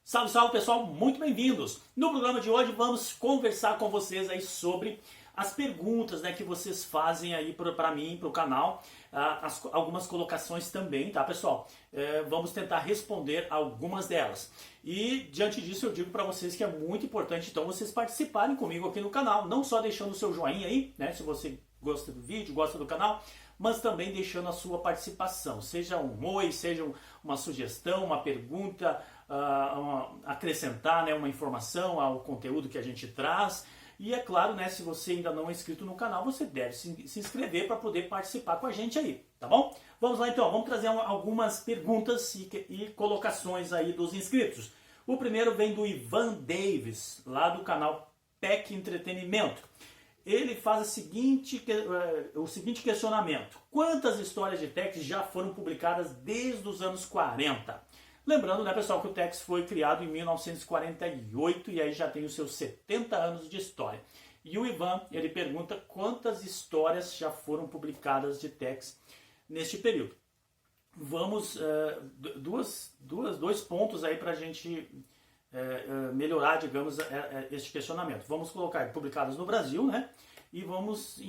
Salve, salve pessoal, muito bem-vindos! No programa de hoje vamos conversar com vocês aí sobre as perguntas, né, que vocês fazem aí para mim, para o canal, algumas colocações também, tá pessoal? Vamos tentar responder algumas delas. E diante disso eu digo para vocês que é muito importante então vocês participarem comigo aqui no canal, não só deixando o seu joinha aí, né, se você gosta do vídeo, gosta do canal, mas também deixando a sua participação, seja um oi, seja uma sugestão, uma pergunta, acrescentar, né, uma informação ao conteúdo que a gente traz. E é claro, né, se você ainda não é inscrito no canal, você deve se inscrever para poder participar com a gente aí, tá bom? Vamos lá então, vamos trazer algumas perguntas e colocações aí dos inscritos. O primeiro vem do Ivan Davis, lá do canal Tech Entretenimento. Ele faz o seguinte questionamento: quantas histórias de Tex já foram publicadas desde os anos 40? Lembrando, né, pessoal, que o Tex foi criado em 1948 e aí já tem os seus 70 anos de história. E o Ivan, ele pergunta quantas histórias já foram publicadas de Tex neste período. Vamos, dois pontos aí para a gente melhorar, digamos, este questionamento. Vamos colocar publicadas no Brasil, né? E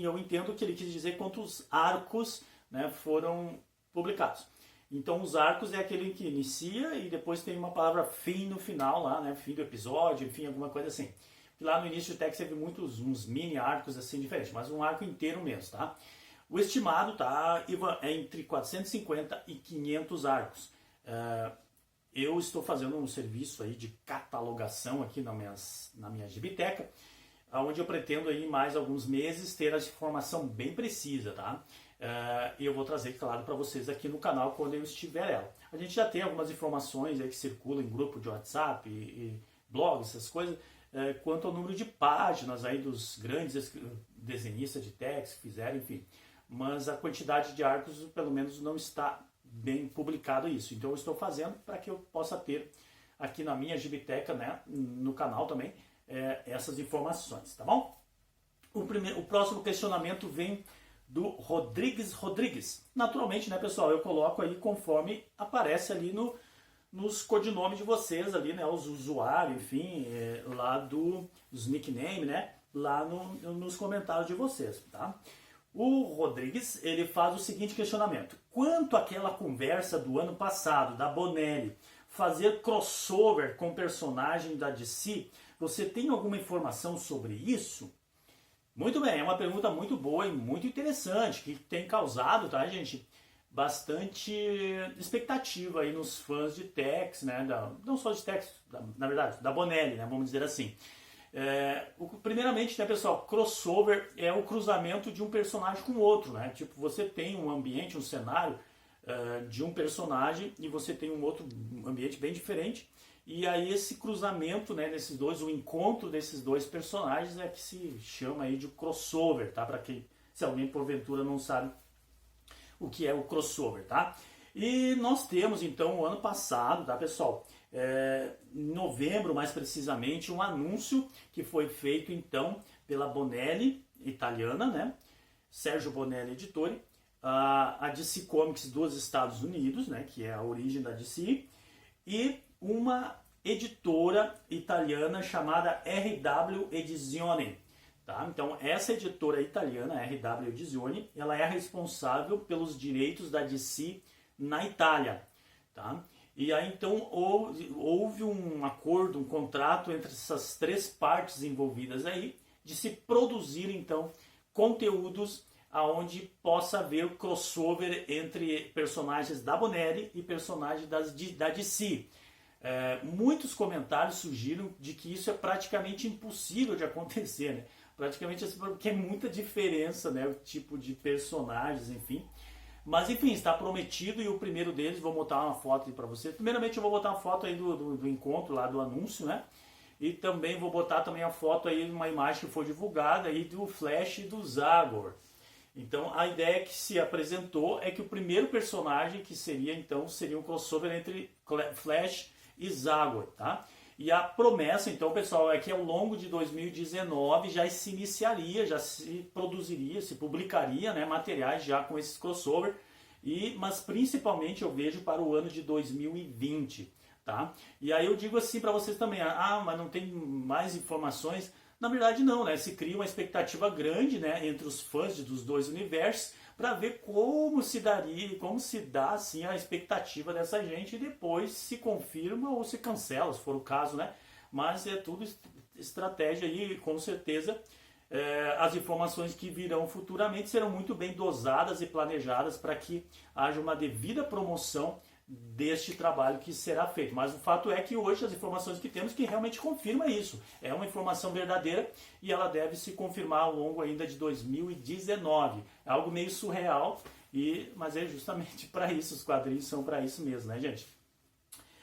eu entendo que ele quis dizer quantos arcos, né, foram publicados. Então os arcos é aquele que inicia e depois tem uma palavra fim no final lá, né? Fim do episódio, enfim, alguma coisa assim. Lá no início do Tex teve uns mini arcos assim diferentes, mas um arco inteiro mesmo, tá? O estimado, tá, Ivan, é entre 450 e 500 arcos. Eu estou fazendo um serviço aí de catalogação aqui na minha Gibiteca, onde eu pretendo aí em mais alguns meses ter a informação bem precisa, tá? E eu vou trazer, claro, para vocês aqui no canal quando eu estiver ela. A gente já tem algumas informações aí que circulam em grupo de WhatsApp e blogs, essas coisas, quanto ao número de páginas aí dos grandes desenhistas de Tex que fizeram, enfim. Mas a quantidade de arcos, pelo menos, não está bem publicado isso. Então eu estou fazendo para que eu possa ter aqui na minha Gibiteca, né, no canal também, essas informações, tá bom? O próximo questionamento vem do Rodrigues. Naturalmente, né, pessoal, eu coloco aí conforme aparece ali nos codinomes de vocês ali, né, os usuários, enfim, lá dos nickname, né, lá nos comentários de vocês, tá? O Rodrigues, ele faz o seguinte questionamento: quanto àquela conversa do ano passado, da Bonelli, fazer crossover com personagem da DC, você tem alguma informação sobre isso? Muito bem, é uma pergunta muito boa e muito interessante, que tem causado, tá, gente, bastante expectativa aí nos fãs de Tex, né, não só de Tex, na verdade, da Bonelli, né, vamos dizer assim. Primeiramente, né, pessoal, crossover é o cruzamento de um personagem com outro, né? Tipo, você tem um ambiente, um cenário de um personagem e você tem um outro ambiente bem diferente. E aí esse cruzamento, né, desses dois, o encontro desses dois personagens é que se chama aí de crossover, tá? Para quem, se alguém porventura não sabe o que é o crossover, tá? E nós temos então o ano passado, tá, pessoal? Em novembro, mais precisamente, um anúncio que foi feito então pela Bonelli, italiana, né? Sergio Bonelli Editore, a DC Comics dos Estados Unidos, né? Que é a origem da DC, e uma editora italiana chamada RW Edizione. Tá? Então essa editora italiana, RW Edizione, ela é responsável pelos direitos da DC na Itália. Tá? E aí então houve um acordo, um contrato entre essas três partes envolvidas aí, de se produzir então conteúdos aonde possa haver crossover entre personagens da Bonelli e personagens da DC. Muitos comentários surgiram de que isso é praticamente impossível de acontecer, né? Praticamente assim, porque é muita diferença, né? O tipo de personagens, enfim. Mas enfim, está prometido e o primeiro deles, vou botar uma foto aí para vocês. Primeiramente eu vou botar uma foto aí do encontro lá, do anúncio, né? E também vou botar também a foto aí, uma imagem que foi divulgada aí do Flash e do Zagor. Então a ideia que se apresentou é que o primeiro personagem que seria então, seria um crossover entre Flash e Zagor, tá? E a promessa, então, pessoal, é que ao longo de 2019 já se iniciaria, já se produziria, se publicaria, né, materiais já com esses crossover, mas principalmente eu vejo para o ano de 2020, tá? E aí eu digo assim para vocês também, mas não tem mais informações. Na verdade não, né? Se cria uma expectativa grande, né, entre os fãs dos dois universos para ver como se daria, como se dá assim a expectativa dessa gente e depois se confirma ou se cancela, se for o caso, né? Mas é tudo estratégia e com certeza as informações que virão futuramente serão muito bem dosadas e planejadas para que haja uma devida promoção deste trabalho que será feito. Mas o fato é que hoje as informações que temos que realmente confirma isso. É uma informação verdadeira e ela deve se confirmar ao longo ainda de 2019. É algo meio surreal, mas é justamente para isso, os quadrinhos são para isso mesmo, né, gente?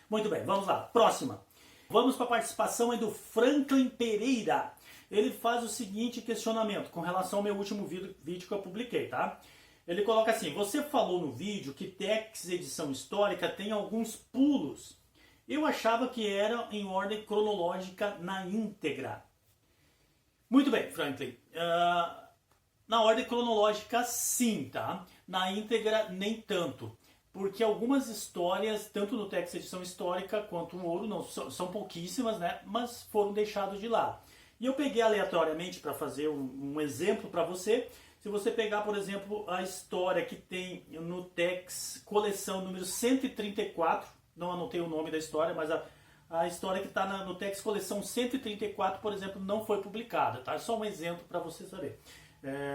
Muito bem, vamos lá. Próxima. Vamos para a participação aí do Franklin Pereira. Ele faz o seguinte questionamento com relação ao meu último vídeo que eu publiquei, tá? Ele coloca assim: você falou no vídeo que Tex edição histórica tem alguns pulos. Eu achava que era em ordem cronológica na íntegra. Muito bem, Franklin. Na ordem cronológica sim, tá? Na íntegra nem tanto. Porque algumas histórias, tanto no Tex edição histórica quanto no Ouro, não, são pouquíssimas, né? Mas foram deixados de lado. E eu peguei aleatoriamente para fazer um exemplo para você. Se você pegar, por exemplo, a história que tem no Tex coleção número 134, não anotei o nome da história, mas a história que está no Tex coleção 134, por exemplo, não foi publicada, tá? Só um exemplo para você saber.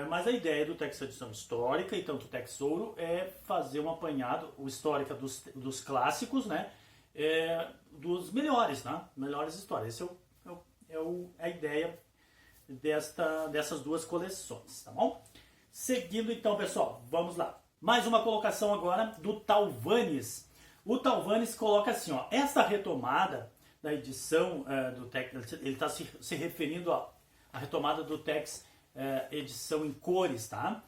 Mas a ideia do Tex edição histórica e tanto o Tex Ouro é fazer um apanhado, o histórica dos clássicos, né? Dos melhores, né? Melhores histórias. Essa é a ideia dessas duas coleções, tá bom? Seguindo então, pessoal, vamos lá. Mais uma colocação agora do Talvanes. O Talvanes coloca assim, ó: esta retomada da edição do Tex, ele está se referindo à retomada do Tex edição em cores, tá?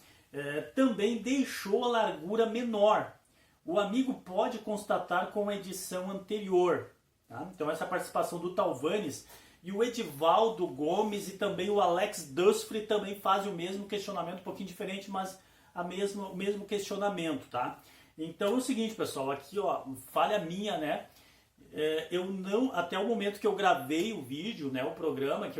Também deixou a largura menor. O amigo pode constatar com a edição anterior, tá? Então essa participação do Talvanes. E o Edivaldo Gomes e também o Alex Dusfrey também fazem o mesmo questionamento, um pouquinho diferente, mas o mesmo questionamento, tá? Então é o seguinte, pessoal, aqui ó, falha minha, né? Eu não, até o momento que eu gravei o vídeo, né, o programa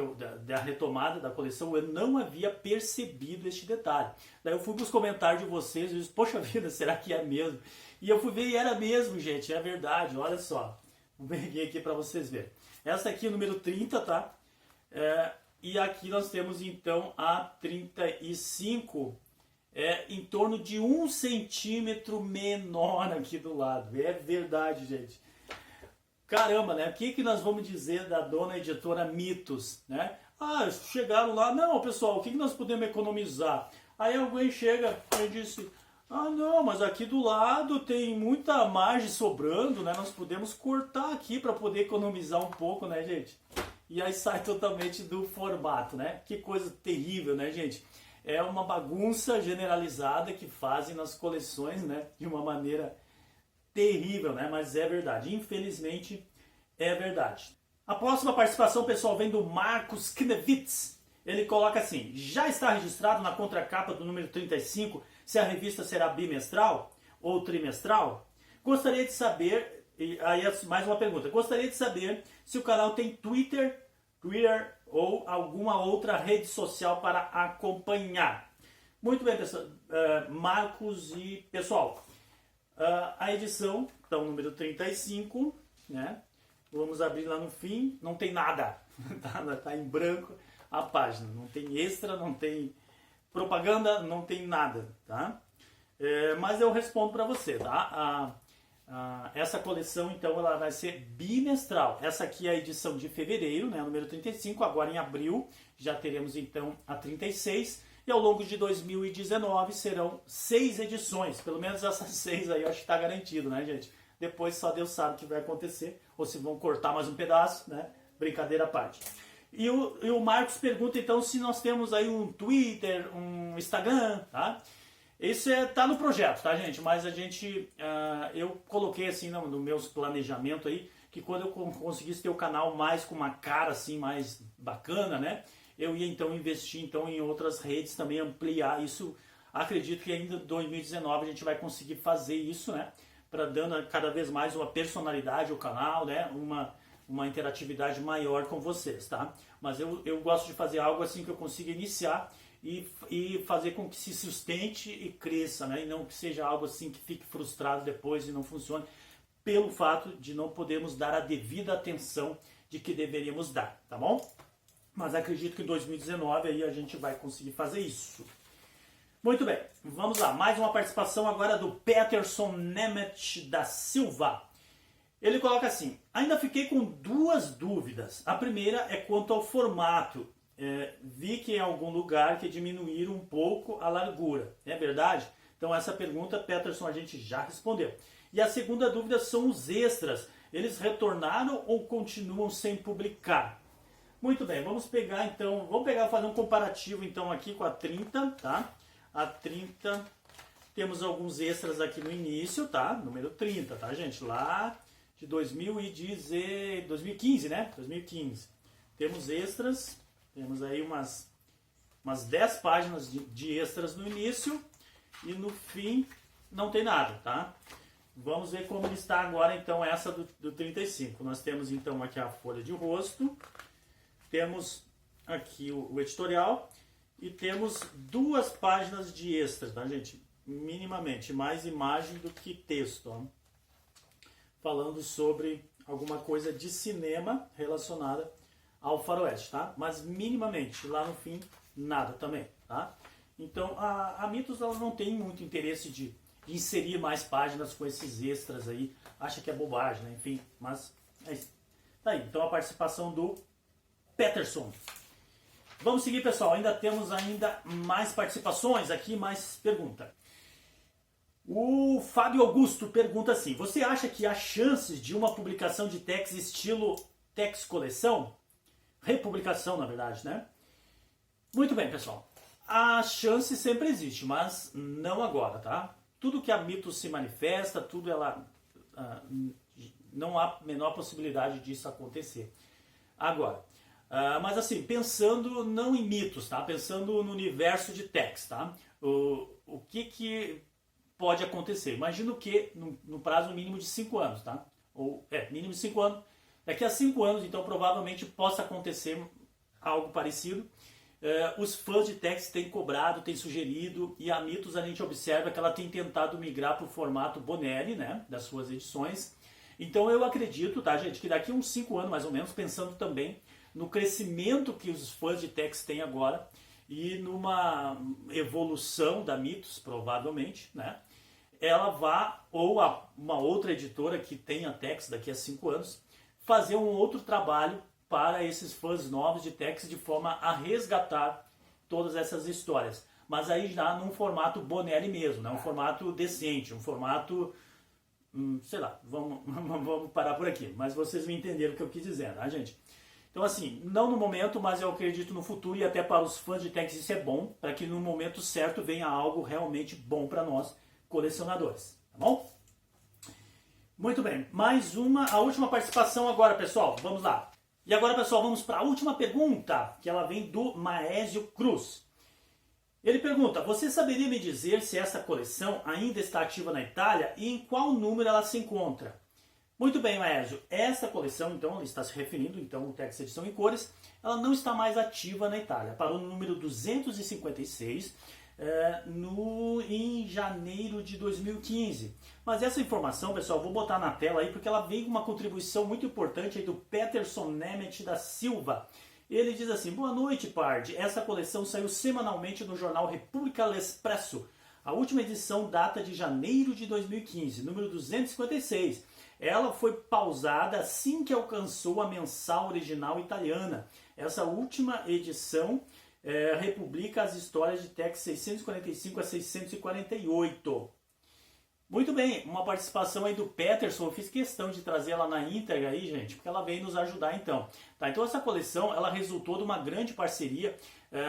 da retomada da coleção, eu não havia percebido este detalhe. Daí eu fui para os comentários de vocês e disse, poxa vida, será que é mesmo? E eu fui ver e era mesmo, gente, é verdade, olha só. Vou pegar aqui para vocês verem. Essa aqui é o número 30, tá? E aqui nós temos então a 35, em torno de 1 centímetro menor aqui do lado. É verdade, gente. Caramba, né? O que nós vamos dizer da dona editora Mitos, né? Chegaram lá, não, pessoal, o que nós podemos economizar? Aí alguém chega e disse, não, mas aqui do lado tem muita margem sobrando, né? Nós podemos cortar aqui para poder economizar um pouco, né, gente? E aí sai totalmente do formato, né? Que coisa terrível, né, gente? É uma bagunça generalizada que fazem nas coleções, né? De uma maneira terrível, né? Mas é verdade. Infelizmente, é verdade. A próxima participação, pessoal, vem do Marcos Knevitz. Ele coloca assim: já está registrado na contracapa do número 35 se a revista será bimestral ou trimestral? Gostaria de saber, aí mais uma pergunta, gostaria de saber se o canal tem Twitter ou alguma outra rede social para acompanhar. Muito bem, pessoal, Marcos e pessoal, a edição, então, número 35, né? Vamos abrir lá no fim, não tem nada, tá em branco a página, não tem extra, não tem propaganda, não tem nada, tá? Mas eu respondo para você, tá? Essa coleção, então, ela vai ser bimestral. Essa aqui é a edição de fevereiro, né, número 35, agora em abril já teremos, então, a 36, e ao longo de 2019 serão 6 edições, pelo menos essas 6 aí eu acho que está garantido, né, gente? Depois só Deus sabe o que vai acontecer, ou se vão cortar mais um pedaço, né? Brincadeira à parte. E o Marcos pergunta então se nós temos aí um Twitter, um Instagram, tá? Isso tá no projeto, tá, gente? Mas eu coloquei assim no meus planejamento aí, que quando eu conseguisse ter o canal mais com uma cara assim mais bacana, né? Eu ia então investir então em outras redes também, ampliar isso. Acredito que ainda em 2019 a gente vai conseguir fazer isso, né? para dando cada vez mais uma personalidade ao canal, né? Uma interatividade maior com vocês, tá? Mas eu gosto de fazer algo assim que eu consiga iniciar e fazer com que se sustente e cresça, né? E não que seja algo assim que fique frustrado depois e não funcione, pelo fato de não podermos dar a devida atenção de que deveríamos dar, tá bom? Mas acredito que em 2019 aí a gente vai conseguir fazer isso. Muito bem, vamos lá. Mais uma participação agora do Peterson Nemeth da Silva. Ele coloca assim: ainda fiquei com duas dúvidas. A primeira é quanto ao formato. Vi que em algum lugar que diminuíram um pouco a largura. É verdade? Então essa pergunta, Peterson, a gente já respondeu. E a segunda dúvida são os extras. Eles retornaram ou continuam sem publicar? Muito bem, vamos pegar então, fazer um comparativo então aqui com a 30, tá? A 30, temos alguns extras aqui no início, tá? Número 30, tá, gente? Lá de 2015, né? 2015. Temos extras, temos aí umas 10 páginas de extras no início e no fim não tem nada, tá? Vamos ver como está agora então essa do 35. Nós temos então aqui a folha de rosto, temos aqui o editorial e temos 2 páginas de extras, tá, gente? Minimamente, mais imagem do que texto, ó. Falando sobre alguma coisa de cinema relacionada ao faroeste, tá? Mas minimamente, lá no fim, nada também, tá? Então, a Mitos ela não tem muito interesse de inserir mais páginas com esses extras aí. Acha que é bobagem, né? Enfim, mas é isso. Tá aí, então a participação do Peterson. Vamos seguir, pessoal. Ainda temos mais participações aqui, mais pergunta. O Fábio Augusto pergunta assim: você acha que há chances de uma publicação de Tex estilo Tex Coleção? Republicação, na verdade, né? Muito bem, pessoal. A chance sempre existe, mas não agora, tá? Tudo que a Mitos se manifesta, não há a menor possibilidade disso acontecer agora. Mas assim, pensando não em mitos, tá? Pensando no universo de Tex, tá? O que pode acontecer? Imagino que no prazo mínimo de 5 anos, tá? Mínimo de 5 anos. Daqui a 5 anos, então, provavelmente possa acontecer algo parecido. Os fãs de Tex têm cobrado, têm sugerido, e a Mitos a gente observa que ela tem tentado migrar para o formato Bonelli, né? Das suas edições. Então eu acredito, tá, gente, que daqui a uns 5 anos, mais ou menos, pensando também no crescimento que os fãs de Tex têm agora e numa evolução da Mitos, provavelmente, né? Ela vá, ou uma outra editora que tenha Tex daqui a 5 anos, fazer um outro trabalho para esses fãs novos de Tex de forma a resgatar todas essas histórias. Mas aí já num formato Bonelli mesmo, né? Um formato decente, um formato... sei lá, vamos parar por aqui. Mas vocês me entenderam o que eu quis dizer, tá, gente? Então assim, não no momento, mas eu acredito no futuro, e até para os fãs de Tex isso é bom, para que no momento certo venha algo realmente bom para nós, colecionadores, tá bom? Muito bem, a última participação agora, pessoal, vamos lá. E agora, pessoal, vamos para a última pergunta, que ela vem do Maésio Cruz. Ele pergunta: você saberia me dizer se essa coleção ainda está ativa na Itália e em qual número ela se encontra? Muito bem, Maésio. Essa coleção, então, ele está se referindo, então, ao Tex Edição em Cores, ela não está mais ativa na Itália. Parou no número 256 em janeiro de 2015. Mas essa informação, pessoal, vou botar na tela aí, porque ela vem com uma contribuição muito importante aí do Peterson Nemeth da Silva. Ele diz assim: boa noite, Pard. Essa coleção saiu semanalmente no jornal República L'Espresso. A última edição data de janeiro de 2015, número 256. Ela foi pausada assim que alcançou a mensal original italiana. Essa última edição republica as histórias de Tex 645 a 648. Muito bem, uma participação aí do Peterson. Eu fiz questão de trazer ela na íntegra aí, gente, porque ela veio nos ajudar então. Tá, então essa coleção, ela resultou de uma grande parceria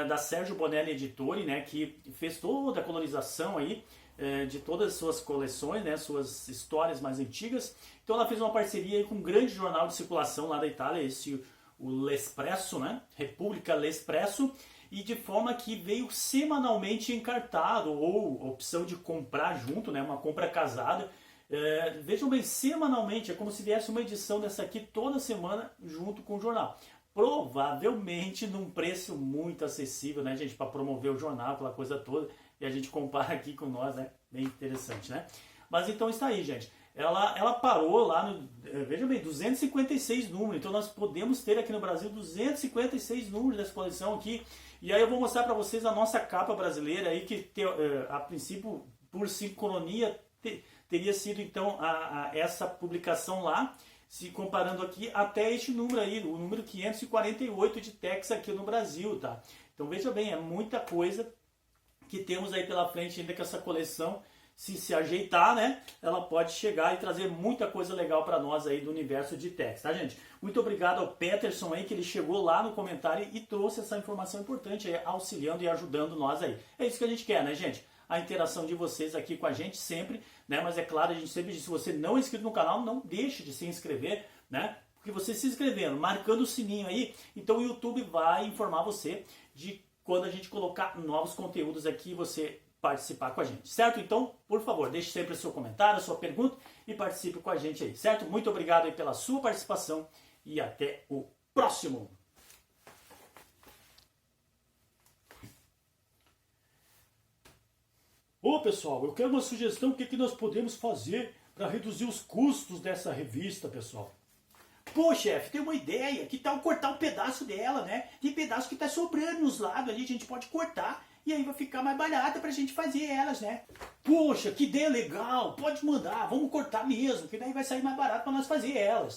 da Sérgio Bonelli Editore, né, que fez toda a colorização aí de todas as suas coleções, né, suas histórias mais antigas. Então ela fez uma parceria aí com um grande jornal de circulação lá da Itália, o L'Espresso, né, República L'Espresso, e de forma que veio semanalmente encartado, ou opção de comprar junto, né, uma compra casada, Vejam bem, semanalmente, é como se viesse uma edição dessa aqui toda semana junto com o jornal. Provavelmente num preço muito acessível, né, gente, para promover o jornal, aquela coisa toda, e a gente compara aqui com nós, né, bem interessante, né. Mas então está aí, gente. Ela parou lá no, veja bem, 256 números, então nós podemos ter aqui no Brasil 256 números dessa coleção aqui, e aí eu vou mostrar para vocês a nossa capa brasileira aí, que a princípio, por sincronia, teria sido então essa publicação lá, se comparando aqui até este número aí, o número 548 de Tex aqui no Brasil, tá? Então veja bem, é muita coisa que temos aí pela frente ainda, que essa coleção, se ajeitar, né, ela pode chegar e trazer muita coisa legal para nós aí do universo de Tex, tá, gente? Muito obrigado ao Peterson aí, que ele chegou lá no comentário e trouxe essa informação importante aí, auxiliando e ajudando nós aí. É isso que a gente quer, né, gente? A interação de vocês aqui com a gente sempre, né? Mas é claro, a gente sempre diz, se você não é inscrito no canal, não deixe de se inscrever, né? Porque você se inscrevendo, marcando o sininho aí, então o YouTube vai informar você de quando a gente colocar novos conteúdos aqui, você participar com a gente, certo? Então, por favor, deixe sempre o seu comentário, a sua pergunta e participe com a gente aí, certo? Muito obrigado aí pela sua participação e até o próximo! Ô pessoal, eu quero uma sugestão, o que nós podemos fazer para reduzir os custos dessa revista, pessoal? Pô, chefe, tem uma ideia, que tal cortar um pedaço dela, né? Tem pedaço que tá sobrando nos lados ali, a gente pode cortar e aí vai ficar mais barata pra gente fazer elas, né? Poxa, que ideia legal, pode mandar, vamos cortar mesmo, que daí vai sair mais barato pra nós fazer elas.